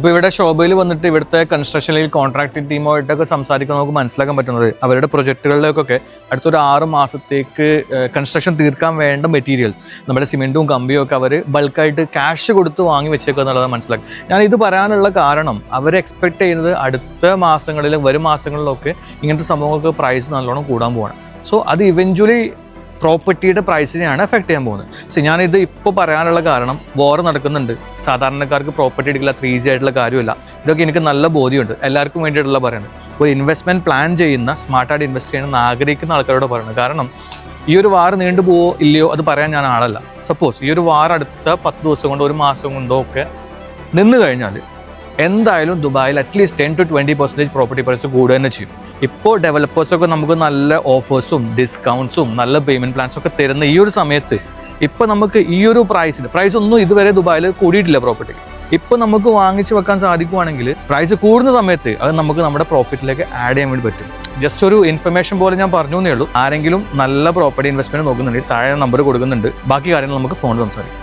ഇപ്പോൾ ഇവിടെ ഷോബയിൽ വന്നിട്ട് ഇവിടുത്തെ കൺസ്ട്രക്ഷനിൽ കോൺട്രാക്ടിങ് ടീമുമായിട്ടൊക്കെ സംസാരിക്കാൻ നമുക്ക് മനസ്സിലാക്കാൻ പറ്റുന്നത് അവരുടെ പ്രൊജക്റ്റുകളിലേക്കൊക്കെ അടുത്തൊരു 6 മാസത്തേക്ക് കൺസ്ട്രക്ഷൻ തീർക്കാൻ വേണ്ട മെറ്റീരിയൽസ് നമ്മുടെ സിമെൻറ്റും കമ്പിയും ഒക്കെ അവർ ബൾക്കായിട്ട് ക്യാഷ് കൊടുത്ത് വാങ്ങി വെച്ചേക്കുക എന്നുള്ളത് മനസ്സിലാക്കി. ഞാൻ ഇത് പറയാനുള്ള കാരണം അവർ എക്സ്പെക്ട് ചെയ്യുന്നത് അടുത്ത മാസങ്ങളിലും വരും മാസങ്ങളിലൊക്കെ ഇങ്ങനത്തെ സംഭവങ്ങൾക്ക് പ്രൈസ് നല്ലോണം കൂടാൻ പോവാണ്. സോ അത് ഇവഞ്ച്വലി പ്രോപ്പർട്ടിയുടെ പ്രൈസിനെയാണ് എഫക്ട് ചെയ്യാൻ പോകുന്നത്. സോ ഞാനിത് ഇപ്പോൾ പറയാനുള്ള കാരണം വാർ നടക്കുന്നുണ്ട്, സാധാരണക്കാർക്ക് പ്രോപ്പർട്ടി എടുക്കില്ല, 3 easy ആയിട്ടുള്ള കാര്യമില്ല. ഇതൊക്കെ എനിക്ക് നല്ല ബോധ്യമുണ്ട്, എല്ലാവർക്കും വേണ്ടിയിട്ടുള്ള പറയുന്നത്. ഒരു ഇൻവെസ്റ്റ്മെൻറ്റ് പ്ലാൻ ചെയ്യുന്ന സ്മാർട്ടായിട്ട് ഇൻവെസ്റ്റ് ചെയ്യണമെന്ന് ആഗ്രഹിക്കുന്ന ആൾക്കാരോട് പറയുന്നത്. കാരണം ഈ ഒരു വാർ നീണ്ടു പോവോ ഇല്ലയോ അത് പറയാൻ ഞാൻ ആളല്ല. സപ്പോസ് ഈ ഒരു വാർ അടുത്ത 10 ദിവസം കൊണ്ടോ 1 മാസം കൊണ്ടോ ഒക്കെ നിന്ന് കഴിഞ്ഞാൽ എന്തായാലും ദുബായിൽ അറ്റ്ലീസ്റ്റ് 10 to 20% പ്രോപ്പർട്ടി പ്രൈസ് കൂടുക തന്നെ ചെയ്യും. ഇപ്പോൾ ഡെവലപ്പേഴ്സൊക്കെ നമുക്ക് നല്ല ഓഫേഴ്സും ഡിസ്കൗണ്ട്സും നല്ല പേയ്മെൻറ്റ് പ്ലാൻസും ഒക്കെ തരുന്ന ഈ ഒരു സമയത്ത് ഇപ്പോൾ നമുക്ക് ഈ ഒരു പ്രൈസ് ഒന്നും ഇതുവരെ ദുബായിൽ കൂടിയിട്ടില്ല പ്രോപ്പർട്ടിക്ക്. ഇപ്പോൾ നമുക്ക് വാങ്ങിച്ച് വെക്കാൻ സാധിക്കുവാണെങ്കിൽ പ്രൈസ് കൂടുന്ന സമയത്ത് അത് നമുക്ക് നമ്മുടെ പ്രോഫിറ്റിലേക്ക് ആഡ് ചെയ്യാൻ വേണ്ടി പറ്റും. ജസ്റ്റ് ഒരു ഇൻഫർമേഷൻ പോലെ ഞാൻ പറഞ്ഞു എന്നേ ഉള്ളൂ. ആരെങ്കിലും നല്ല പ്രോപ്പർട്ടി ഇൻവെസ്റ്റ്മെൻറ്റ് നോക്കുന്നുണ്ടെങ്കിൽ താഴെ നമ്പർ കൊടുക്കുന്നുണ്ട്, ബാക്കി കാര്യങ്ങൾ നമുക്ക് ഫോണിൽ സംസാരിക്കാം.